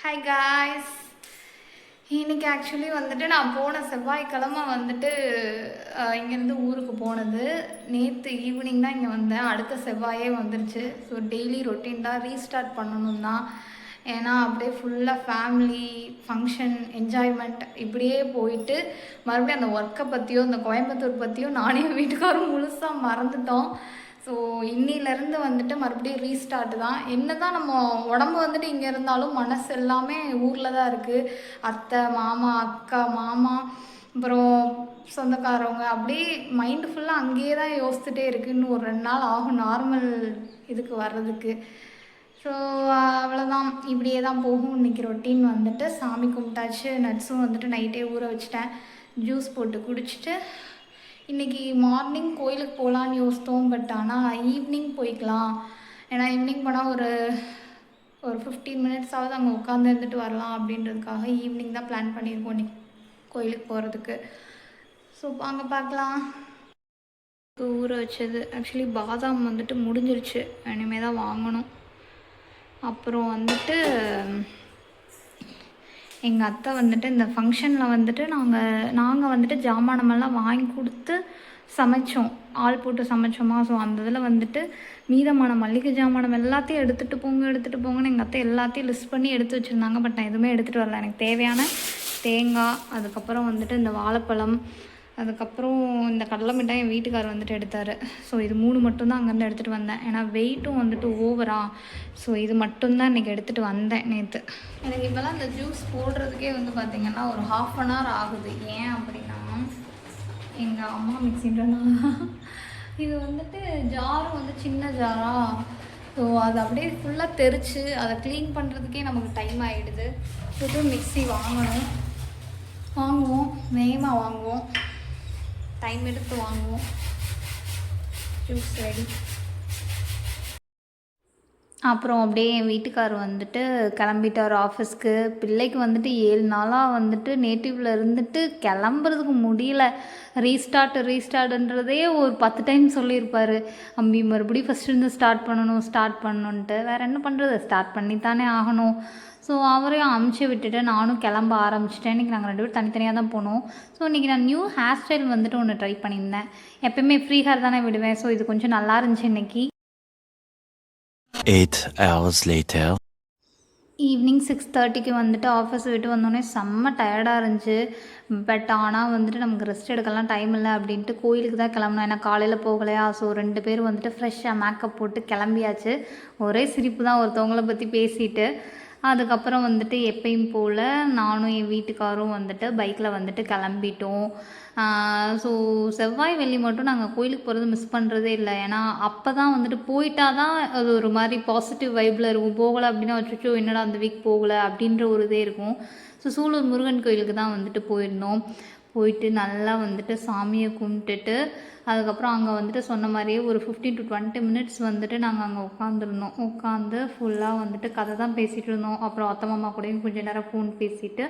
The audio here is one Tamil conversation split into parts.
Hi guys. இன்னைக்கு ஆக்சுவலி வந்துட்டு நான் போன செவ்வாய்க்கிழமை வந்துட்டு இங்கேருந்து ஊருக்கு போனது. நேற்று ஈவினிங் தான் இங்கே வந்தேன். அடுத்த செவ்வாயே வந்துருச்சு. ஸோ டெய்லி ரொட்டீன் தான் ரீஸ்டார்ட் பண்ணணும் தான். ஏன்னா அப்படியே ஃபுல்லாக ஃபேமிலி ஃபங்க்ஷன் என்ஜாய்மெண்ட் இப்படியே போயிட்டு மறுபடியும் அந்த ஒர்க்கை பற்றியோ இந்த கோயம்புத்தூர் பற்றியோ நானே வீட்டுக்காரும் முழுசாக மறந்துட்டோம். ஸோ இன்னிலேருந்து வந்துட்டு மறுபடியும் ரீஸ்டார்ட் தான். என்ன தான் நம்ம உடம்பு வந்துட்டு இங்கே இருந்தாலும் மனசு எல்லாமே ஊரில் தான் இருக்குது. அத்தை மாமா அக்கா மாமா அப்புறம் சொந்தக்காரவங்க அப்படியே மைண்டு ஃபுல்லாக அங்கேயே தான் யோசிச்சுட்டே இருக்குது. இன்னும் ஒரு 2 நாள் ஆகும் நார்மல் இதுக்கு வர்றதுக்கு. ஸோ அவ்வளோதான், இப்படியே தான் போகும். இன்றைக்கி ரொட்டீன் வந்துட்டு சாமி கும்பிட்டாச்சு. நட்ஸும் வந்துட்டு நைட்டே ஊற வச்சுட்டேன். ஜூஸ் போட்டு குடிச்சிட்டு இன்றைக்கி மார்னிங் கோயிலுக்கு போகலான்னு யோசித்தோம். பட் ஆனால் ஈவினிங் போய்க்கலாம். ஏன்னா ஈவினிங் போனால் ஒரு 15 மினிட்ஸாவது அங்கே உட்காந்து இருந்துட்டு வரலாம் அப்படின்றதுக்காக ஈவினிங் தான் பிளான் பண்ணியிருக்கோம் இன்றைக்கி கோயிலுக்கு போகிறதுக்கு. ஸோ அங்கே பார்க்கலாம். ஊற வச்சது ஆக்சுவலி பாதாம் வந்துட்டு முடிஞ்சிருச்சு, இனிமேல் தான் வாங்கணும். அப்புறம் வந்துட்டு எங்கள் அத்தை வந்துட்டு இந்த ஃபங்க்ஷனில் வந்துட்டு நாங்கள் வந்துட்டு ஜாமானமெல்லாம் வாங்கி கொடுத்து சமைச்சோம், ஆள் போட்டு சமைச்சோமா. ஸோ அந்த இதில் வந்துட்டு மீதமான மல்லிகை ஜாமானம் எல்லாத்தையும் எடுத்துகிட்டு போங்கன்னு எங்கள் அத்தை எல்லாத்தையும் லிஸ்ட் பண்ணி எடுத்து வச்சுருந்தாங்க. பட் நான் எதுவுமே எடுத்துகிட்டு வரல. எனக்கு தேவையான தேங்காய், அதுக்கப்புறம் வந்துட்டு இந்த வாழைப்பழம், அதுக்கப்புறம் இந்த கடலை மிட்டாய் என் வீட்டுக்கார் வந்துட்டு எடுத்தார். ஸோ இது 3 மட்டும்தான் அங்கேருந்து எடுத்துகிட்டு வந்தேன். ஏன்னா வெயிட்டும் வந்துட்டு ஓவரா. ஸோ இது மட்டும்தான் இன்றைக்கி எடுத்துகிட்டு வந்தேன் நேற்று. எனக்கு இப்போலாம் இந்த ஜூஸ் போடுறதுக்கே வந்து பார்த்திங்கன்னா ஒரு 1/2 hour ஆகுது. ஏன் அப்படின்னா எங்கள் அம்மா மிக்சின்றனால இது வந்துட்டு ஜாரும் வந்து சின்ன ஜாரா. ஸோ அது அப்படியே ஃபுல்லாக தெரிச்சு அதை க்ளீன் பண்ணுறதுக்கே நமக்கு டைம் ஆகிடுது. புது மிக்சி வாங்குவோம், வேகமாக வாங்குவோம், டைம் எடுத்து வாங்குவோம். Juice ready. அப்புறம் அப்படியே என் வீட்டுக்கார் வந்துட்டு கிளம்பிட்டார் ஆஃபீஸ்க்கு. பிள்ளைக்கு வந்துட்டு 7 நாளாக வந்துட்டு நேட்டிவில் இருந்துட்டு கிளம்புறதுக்கு முடியல. ரீஸ்டார்ட்டுன்றதே ஒரு 10 டைம் சொல்லியிருப்பார். அம்பி மறுபடியும் ஃபஸ்ட்டு ஸ்டார்ட் பண்ணணுன்ட்டு. வேறு என்ன பண்ணுறது, ஸ்டார்ட் பண்ணித்தானே ஆகணும். ஸோ அவரையும் அமுச்சு விட்டுட்டு நானும் கிளம்ப ஆரம்பிச்சிட்டேன். இன்றைக்கி நாங்கள் 2 பேரும் தனித்தனியாக தான் போனோம். ஸோ இன்றைக்கி நான் நியூ ஹேர் ஸ்டைல் வந்துட்டு ஒன்று ட்ரை பண்ணியிருந்தேன். எப்போயுமே ஃப்ரீ ஹேர் தானே விடுவேன். ஸோ இது கொஞ்சம் நல்லா இருந்துச்சு. இன்றைக்கி 8 hours later. ஈவினிங் 6:30க்கு வந்துட்டு ஆஃபீஸ் விட்டு வந்தோடனே செம்ம டயர்டாக இருந்துச்சு. பட் ஆனால் வந்துட்டு நமக்கு ரெஸ்ட் எடுக்கலாம் டைம் இல்லை அப்படின்ட்டு கோயிலுக்கு தான் கிளம்புனோம். ஏன்னா காலையில் போகலையா. ஸோ 2 பேரும் வந்துட்டு ஃப்ரெஷ்ஷாக மேக்கப் போட்டு கிளம்பியாச்சு. ஒரே சிரிப்பு தான் ஒருத்தவங்கள பற்றி பேசிட்டு. அதுக்கப்புறம் வந்துட்டு எப்பயும் போல் நானும் என் வீட்டுக்காரும் வந்துட்டு பைக்கில் வந்துட்டு கிளம்பிட்டோம். ஸோ செவ்வாய் வெள்ளி மட்டும் நாங்கள் கோயிலுக்கு போகிறது மிஸ் பண்ணுறதே இல்லை. ஏன்னா அப்போ தான் வந்துட்டு போயிட்டா தான் அது ஒரு மாதிரி பாசிட்டிவ் வைப்பில் இருக்கும். போகலை அப்படின்னா வச்சுச்சோ என்னடா அந்த வீக் போகலை அப்படின்ற ஒரு இதே இருக்கும். ஸோ சூலூர் முருகன் கோயிலுக்கு தான் வந்துட்டு போயிருந்தோம். போயிட்டு நல்லா வந்துட்டு சாமியை கும்பிட்டுட்டு அதுக்கப்புறம் அங்கே வந்துட்டு சொன்ன மாதிரியே ஒரு 15 to 20 minutes வந்துட்டு நாங்கள் அங்கே உட்காந்துருந்தோம். உட்காந்து ஃபுல்லாக வந்துட்டு கதை தான் பேசிகிட்டு இருந்தோம். அப்புறம் அத்தை மாமா கூடயும் கொஞ்சம் நேரம் ஃபோன் பேசிவிட்டு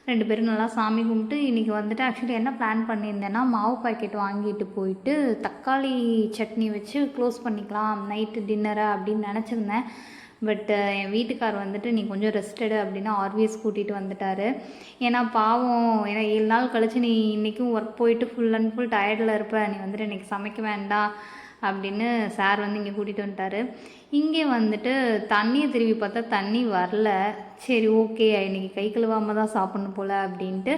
2 பேரும் நல்லா சாமி கும்பிட்டு இன்றைக்கி வந்துட்டு ஆக்சுவலி என்ன பிளான் பண்ணியிருந்தேன்னா மாவு பாக்கெட் வாங்கிட்டு போயிட்டு தக்காளி சட்னி வச்சு க்ளோஸ் பண்ணிக்கலாம் நைட்டு டின்னரை அப்படின்னு நினச்சிருந்தேன். பட் என் வீட்டுக்கார் வந்துட்டு நீ கொஞ்சம் ரெஸ்டடு அப்படின்னா ஆர்விஎஸ் கூட்டிகிட்டு வந்துட்டார். ஏன்னா பாவம், ஏன்னா 7 நாள் கழித்து நீ இன்றைக்கும் ஒர்க் போயிட்டு ஃபுல் அண்ட் ஃபுல் டயர்டில் இருப்ப, நீ வந்துட்டு இன்றைக்கி சமைக்க வேண்டாம் அப்படின்னு சார் வந்து இங்கே கூட்டிகிட்டு வந்துட்டார். இங்கே வந்துட்டு தண்ணியை திரும்பி பார்த்தா தண்ணி வரல. சரி ஓகே இன்றைக்கி கை கழுவாமல் தான் சாப்பிட்ணும் போல் அப்படின்ட்டு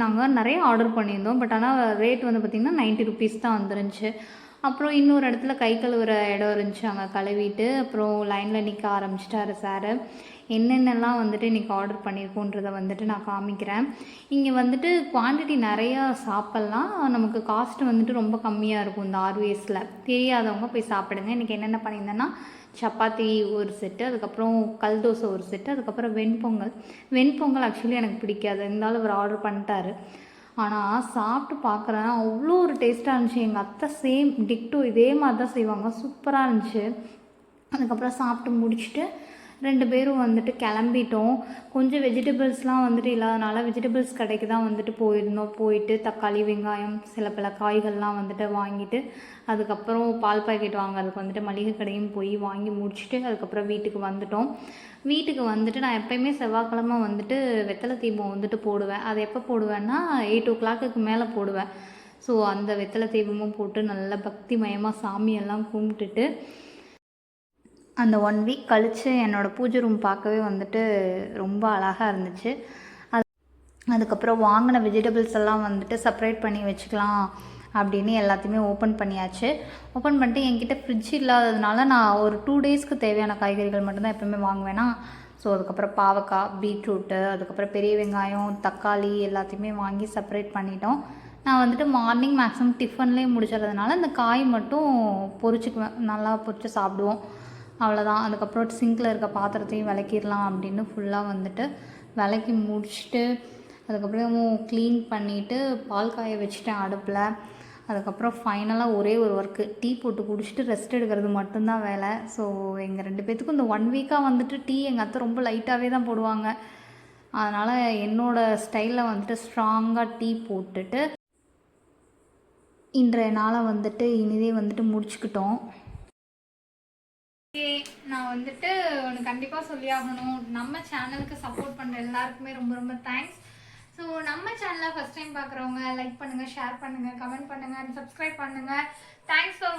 நாங்கள் நிறைய ஆர்டர் பண்ணியிருந்தோம். பட் ஆனால் ரேட் வந்து பார்த்திங்கன்னா 90 rupees தான் வந்துருந்துச்சு. அப்புறம் இன்னொரு இடத்துல கை கழுவுற இடம் இருந்துச்சு, அங்கே கழுவிட்டு அப்புறம் லைனில் நிற்க ஆரம்பிச்சிட்டாரு சார். என்னென்னலாம் வந்துட்டு இன்றைக்கி ஆர்டர் பண்ணியிருக்கோன்றதை வந்துட்டு நான் காமிக்கிறேன். இங்கே வந்துட்டு குவான்டிட்டி நிறையா சாப்பிட்லாம், நமக்கு காஸ்ட்டு வந்துட்டு ரொம்ப கம்மியாக இருக்கும் இந்த ஆர்விஎஸில். தெரியாதவங்க போய் சாப்பிடுங்க. இன்றைக்கி என்னென்ன பண்ணியிருந்தேன்னா சப்பாத்தி ஒரு செட்டு, அதுக்கப்புறம் கல் தோசை ஒரு செட்டு, அதுக்கப்புறம் வெண்பொங்கல் ஆக்சுவலி எனக்கு பிடிக்காது, இருந்தாலும் அவர் ஆர்டர் பண்ணிட்டாரு. ஆனால் சாப்பிட்டு பார்க்குறேன் அவ்வளோ ஒரு டேஸ்ட்டாக இருந்துச்சு. எங்கள் அத்தை சேம் டிக்டோ இதே மாதிரி தான் செய்வாங்க, சூப்பராக இருந்துச்சு. அதுக்கப்புறம் சாப்பிட்டு முடிச்சுட்டு 2 பேரும் வந்துட்டு கிளம்பிட்டோம். கொஞ்சம் வெஜிடபிள்ஸ்லாம் வந்துட்டு இல்லாதனால வெஜிடபிள்ஸ் கடைக்கு தான் வந்துட்டு போயிருந்தோம். போயிட்டு தக்காளி, வெங்காயம், சில பல காய்கள்லாம் வந்துட்டு வாங்கிட்டு, அதுக்கப்புறம் பால் பாக்கெட் வாங்குறதுக்கு வந்துட்டு மளிகை கடையும் போய் வாங்கி முடிச்சுட்டு அதுக்கப்புறம் வீட்டுக்கு வந்துட்டோம். வீட்டுக்கு வந்துட்டு நான் எப்போயுமே செவ்வாய்க்கிழமை வந்துட்டு வெத்தலை தீபம் வந்துட்டு போடுவேன். அது எப்போ போடுவேன்னா 8:00 மேலே போடுவேன். ஸோ அந்த வெத்தலை தீபமும் போட்டு நல்லா பக்திமயமாக சாமியெல்லாம் கும்பிட்டுட்டு அந்த 1 வீக் கழித்து என்னோடய பூஜை ரூம் பார்க்கவே வந்துட்டு ரொம்ப அழகாக இருந்துச்சு. அதுக்கப்புறம் வாங்கின வெஜிடபிள்ஸ் எல்லாம் வந்துட்டு செப்பரேட் பண்ணி வச்சுக்கலாம் அப்படின்னு எல்லாத்தையுமே ஓப்பன் பண்ணியாச்சு. ஓப்பன் பண்ணிட்டு என்கிட்ட ஃப்ரிட்ஜ் இல்லாததுனால நான் ஒரு 2 டேஸ்க்கு தேவையான காய்கறிகள் மட்டும்தான் எப்போவுமே வாங்குவேன்னா. ஸோ அதுக்கப்புறம் பாவக்காய், பீட்ரூட்டு, அதுக்கப்புறம் பெரிய வெங்காயம், தக்காளி எல்லாத்தையுமே வாங்கி செப்பரேட் பண்ணிட்டோம். நான் வந்துட்டு மார்னிங் மேக்ஸிமம் டிஃபன்லேயே முடிச்சிடுறதுனால இந்த காய் மட்டும் பொரிச்சுக்குவேன். நல்லா பொரிச்சு சாப்பிடுவோம், அவ்வளோதான். அதுக்கப்புறம் சிங்கில் இருக்க பாத்திரத்தையும் விளக்கிடலாம் அப்படின்னு ஃபுல்லாக வந்துட்டு விளக்கி முடிச்சுட்டு அதுக்கப்புறம் க்ளீன் பண்ணிவிட்டு பால் காய வச்சுட்டேன் அடுப்பில். அதுக்கப்புறம் ஃபைனலாக ஒரே ஒரு ஒர்க்கு, டீ போட்டு குடிச்சிட்டு ரெஸ்ட் எடுக்கிறது மட்டும்தான் வேலை. ஸோ எங்கள் 2 பேர்த்துக்கும் இந்த 1 வீக்காக வந்துட்டு டீ எங்கள் அத்தை ரொம்ப லைட்டாகவே தான் போடுவாங்க. அதனால் என்னோடய ஸ்டைலில் வந்துட்டு ஸ்ட்ராங்காக டீ போட்டுட்டு இன்றைய நாளை வந்துட்டு இனிதே வந்துட்டு முடிச்சுக்கிட்டோம். ஓகே, நான் வந்துட்டு ஒன்று கண்டிப்பாக சொல்லி ஆகணும். நம்ம சேனலுக்கு சப்போர்ட் பண்ணுற எல்லாருக்குமே ரொம்ப ரொம்ப தேங்க்ஸ். ஸோ நம்ம சேனலை ஃபஸ்ட் டைம் பார்க்குறவங்க லைக் பண்ணுங்கள், ஷேர் பண்ணுங்கள், கமெண்ட் பண்ணுங்கள் அண்ட் சப்ஸ்கிரைப் பண்ணுங்கள். Thanks for